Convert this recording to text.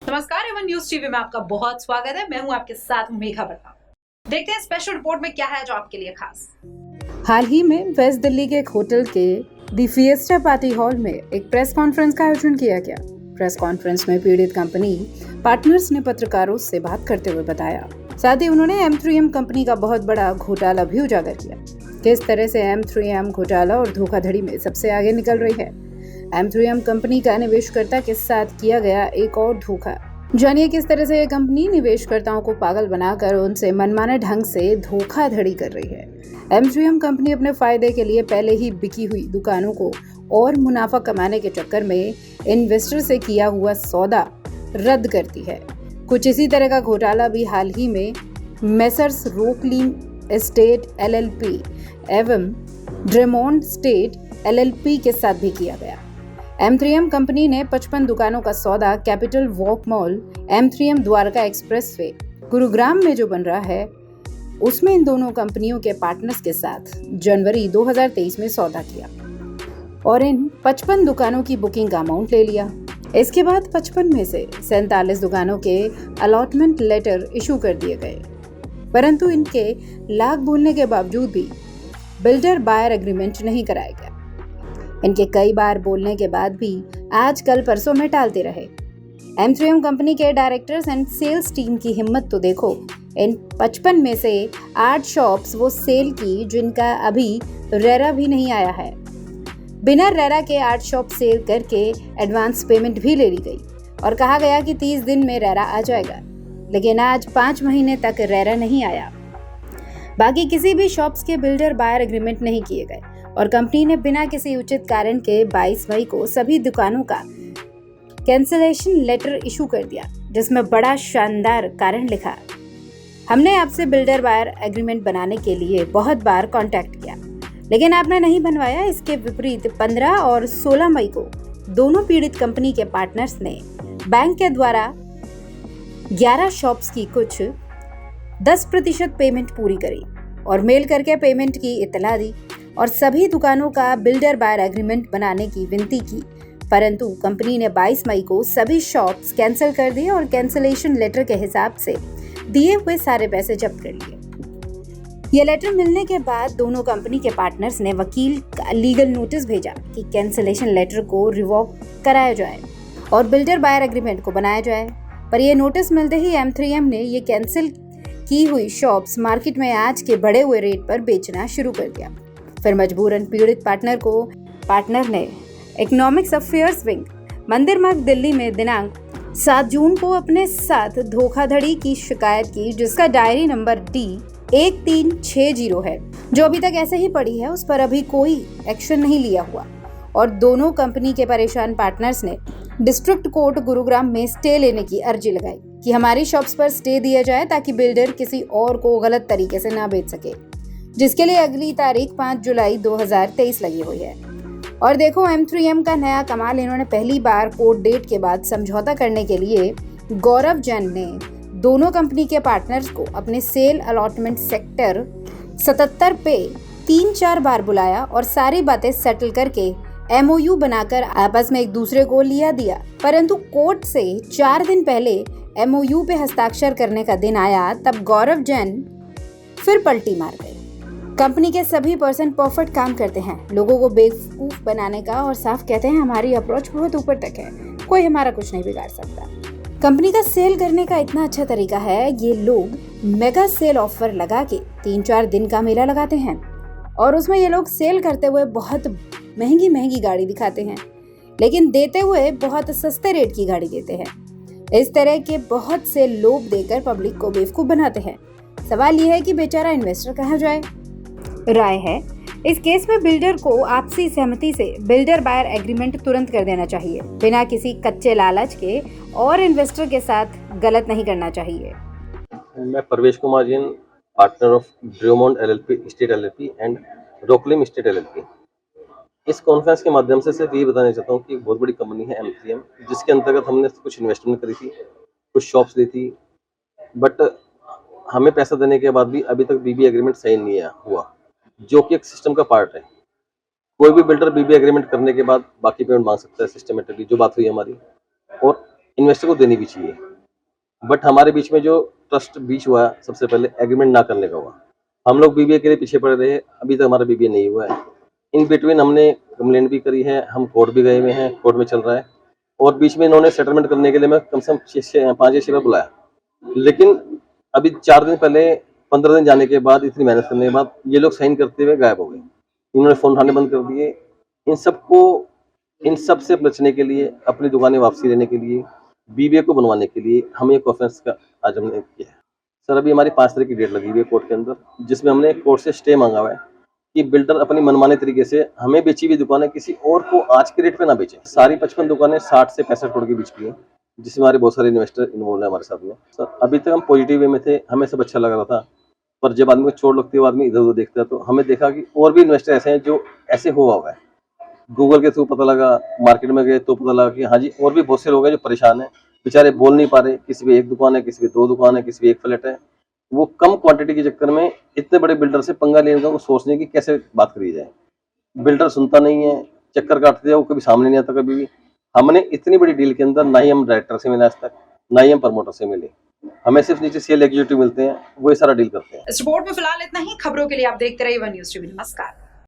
नमस्कार, Avon news TV में आपका बहुत स्वागत है। मैं हूं आपके साथ मेघा वर्मा। देखते हैं स्पेशल रिपोर्ट में क्या है जो आपके लिए खास। हाल ही में वेस्ट दिल्ली के एक होटल के दी फिएस्टा पार्टी हॉल में एक प्रेस कॉन्फ्रेंस का आयोजन किया गया। प्रेस कॉन्फ्रेंस में पीड़ित कंपनी पार्टनर्स ने पत्रकारों से बात करते हुए बताया, साथ ही उन्होंने M3M कंपनी का बहुत बड़ा घोटाला भी उजागर किया। किस तरह से M3M घोटाला और धोखाधड़ी में सबसे आगे निकल रही है। M3M कंपनी का निवेशकर्ता के साथ किया गया एक और धोखा। जानिए किस तरह से यह कंपनी निवेशकर्ताओं को पागल बनाकर उनसे मनमाने ढंग से धोखाधड़ी कर रही है। M3M कंपनी अपने फायदे के लिए पहले ही बिकी हुई दुकानों को और मुनाफा कमाने के चक्कर में इन्वेस्टर से किया हुआ सौदा रद्द करती है। कुछ इसी तरह का घोटाला भी हाल ही में मेसर्स रोकलीम एस्टेट LLP एवं ड्रेमोंड स्टेट LLP के साथ भी किया गया। M3M कंपनी ने 55 दुकानों का सौदा capital walk mall M3M Dwarka expressway Gurugram में जो बन रहा है उसमें इन दोनों कंपनियों के पार्टनर्स के साथ जनवरी 2023 में सौदा किया और इन 55 दुकानों की बुकिंग का अमाउंट ले लिया। इसके बाद 55 में से 47 दुकानों के अलॉटमेंट लेटर इशू कर दिए गए, परंतु इनके लाख बोलने के बावजूद भी बिल्डर बायर एग्रीमेंट नहीं कराया गया। इनके कई बार बोलने के बाद भी आज कल परसों में टालते रहे। M3M कंपनी के डायरेक्टर्स एंड सेल्स टीम की हिम्मत तो देखो। इन 55 में से 8 शॉप्स वो सेल की जिनका अभी रेरा भी नहीं आया है। बिना रेरा के 8 शॉप सेल करके एडवांस पेमेंट भी ले ली गई और कहा गया कि 30 दिन में रेरा आ जाएगा, लेकिन आज 5 महीने तक रेरा नहीं आया। बाकी किसी भी शॉप्स के बिल्डर बायर एग्रीमेंट नहीं किए गए और कंपनी ने बिना किसी उचित कारण के 22 मई को सभी दुकानों का कैंसलेशन लेटर इशू कर दिया, जिसमें बड़ा शानदार कारण लिखा, हमने आपसे बिल्डर बायर एग्रीमेंट बनाने के लिए बहुत बार कांटेक्ट किया, लेकिन आपने नहीं बनवाया। इसके विपरीत 15 और 16 मई को दोनों पीड़ित कंपनी के पार्टनर्स ने बैंक के द्वारा 11 शॉप्स की कुछ 10% पेमेंट पूरी करी और मेल करके पेमेंट की इतला दी और सभी दुकानों का बिल्डर बायर एग्रीमेंट बनाने की विनती की, परंतु कंपनी ने 22 मई को सभी शॉप्स कैंसिल कर दिए और कैंसलेशन लेटर के हिसाब से दिए हुए सारे पैसे जब्त कर लिए। यह लेटर मिलने के बाद दोनों कंपनी के पार्टनर्स ने वकील का लीगल नोटिस भेजा कि कैंसलेशन लेटर को रिवोक कराया जाए और बिल्डर बायर एग्रीमेंट को बनाया जाए, पर यह नोटिस मिलते ही M3M ने ये कैंसिल की हुई शॉप्स मार्केट में आज के बढ़े हुए रेट पर बेचना शुरू कर दिया। फिर मजबूरन पीड़ित पार्टनर ने इकोनॉमिक्स अफेयर्स विंग मंदिर मार्ग दिल्ली में दिनांक 7 जून को अपने साथ धोखाधड़ी की शिकायत की, जिसका डायरी नंबर D1360 है, जो अभी तक ऐसे ही पड़ी है। उस पर अभी कोई एक्शन नहीं लिया हुआ और दोनों कंपनी के परेशान पार्टनर्स ने डिस्ट्रिक्ट कोर्ट गुरुग्राम में स्टे लेने की अर्जी लगाई कि हमारी शॉप्स पर स्टे दिया जाए ताकि बिल्डर किसी और को गलत तरीके से ना बेच सके, जिसके लिए अगली तारीख 5 जुलाई 2023 लगी हुई है। और देखो M3M का नया कमाल, इन्होंने पहली बार कोर्ट डेट के बाद समझौता करने के लिए गौरव जैन ने दोनों कंपनी के पार्टनर्स को अपने सेल अलॉटमेंट सेक्टर 77 पे 3-4 बार बुलाया और सारी बातें सेटल करके MOU बनाकर आपस में एक दूसरे को लिया दिया, परंतु कोर्ट से 4 दिन पहले MOU पे हस्ताक्षर करने का दिन आया तब गौरव जैन फिर पलटी मार गए। कंपनी के सभी पर्सन परफेक्ट काम करते हैं लोगों को बेवकूफ बनाने का और साफ कहते हैं हमारी अप्रोच बहुत ऊपर तक है, कोई हमारा कुछ नहीं बिगाड़ सकता। कंपनी का सेल करने का इतना अच्छा तरीका है, ये लोग मेगा सेल ऑफर लगा के 3-4 दिन का मेला लगाते हैं और उसमें ये लोग सेल करते हुए बहुत महंगी गाड़ी दिखाते हैं, लेकिन देते हुए बहुत सस्ते रेट की गाड़ी देते हैं। इस तरह के बहुत से लोभ देकर पब्लिक को बेवकूफ बनाते हैं। सवाल यह है कि बेचारा इन्वेस्टर कहाँ जाए। राय है इस केस में बिल्डर को आपसी सहमति से बिल्डर बायर एग्रीमेंट तुरंत कर देना चाहिए, बिना किसी कच्चे लालच के, और इन्वेस्टर के साथ गलत नहीं करना चाहिए। मैं Parvesh Kumar Jain, partner of Dremond LLP state LLP and Rockleem state LLP। इस कॉन्फ्रेंस के माध्यम से सिर्फ ये बताना चाहता हूँ कि एक बहुत बड़ी कंपनी है M3M, जिसके अंतर्गत हमने कुछ इन्वेस्टमेंट करी थी, कुछ शॉप्स ली थी, बट हमें पैसा देने के बाद भी अभी तक BB एग्रीमेंट साइन नहीं हुआ, जो कि एक सिस्टम का पार्ट है। कोई भी बिल्डर BB एग्रीमेंट करने के बाद बाकी पेमेंट मांग सकता है सिस्टमेटिकली, जो बात हुई हमारी। और इन्वेस्टर को देनी भी चाहिए। बट हमारे बीच में जो ट्रस्ट बीच हुआ, सबसे पहले एग्रीमेंट ना करने का हुआ। हम लोग बीबीए के लिए पीछे पड़े रहे, अभी तक हमारा बीबीए नहीं हुआ है। इन बिटवीन हमने कंप्लेंट भी करी है, हम कोर्ट भी गए हुए हैं, कोर्ट में चल रहा है। और बीच में इन्होंने सेटलमेंट करने के लिए मैं कम से कम 5 या 6 बार बुलाया, लेकिन अभी 4 दिन पहले 15 दिन जाने के बाद, इतनी मेहनत करने के बाद ये लोग साइन करते हुए गायब हो गए। इन्होंने फ़ोन उठाने बंद कर दिए। इन सब से बचने के लिए, अपनी दुकानें वापसी लेने के लिए, बीबीए को बनवाने के लिए हमें एक कॉन्फ्रेंस का आज हमने किया है। सर, अभी हमारी 5 तारीख की डेट लगी हुई है कोर्ट के अंदर, जिसमें हमने कोर्ट से स्टे मांगा हुआ है कि बिल्डर अपनी मनमाने तरीके से हमें बेची हुई दुकानें किसी और को आज के रेट पे ना बेचें। सारी 55 दुकानें 60 से 65 करोड़ की बिक चुकी हैं, जिसमें हमारे बहुत सारे इन्वेस्टर इन्वॉल्व है हमारे साथ में। सर, अभी तक हम पॉजिटिव वे में थे, हमें सब अच्छा लग रहा था, पर जब आदमी को चोट लगती है, वो आदमी इधर उधर देखता है, तो हमें देखा कि और भी इन्वेस्टर ऐसे हैं जो ऐसे हुआ है। गूगल के थ्रू पता लगा, मार्केट में गए तो पता लगा कि हाँ जी, और भी बहुत से लोग हैं जो परेशान हैं, बेचारे बोल नहीं पा रहे। किसी भी एक दुकान है, किसी भी 2 दुकान है, किसी भी एक फ्लैट है। वो कम क्वांटिटी के चक्कर में इतने बड़े बिल्डर से पंगा लेने का, वो सोचने की कैसे बात करी जाए। बिल्डर सुनता नहीं है, चक्कर काटते हैं, वो कभी सामने नहीं आता कभी भी। हमने इतनी बड़ी डील के अंदर ना ही हम डायरेक्टर से मिले आज तक, ना ही हम प्रमोटर से मिले। हमें सिर्फ नीचे सेल एग्जीक्यूटिव मिलते हैं, वो ये सारा डील करते हैं। इस रिपोर्ट में फिलहाल इतना ही। खबरों के लिए आप देखते रहिए वन न्यूज़ टीवी। नमस्कार।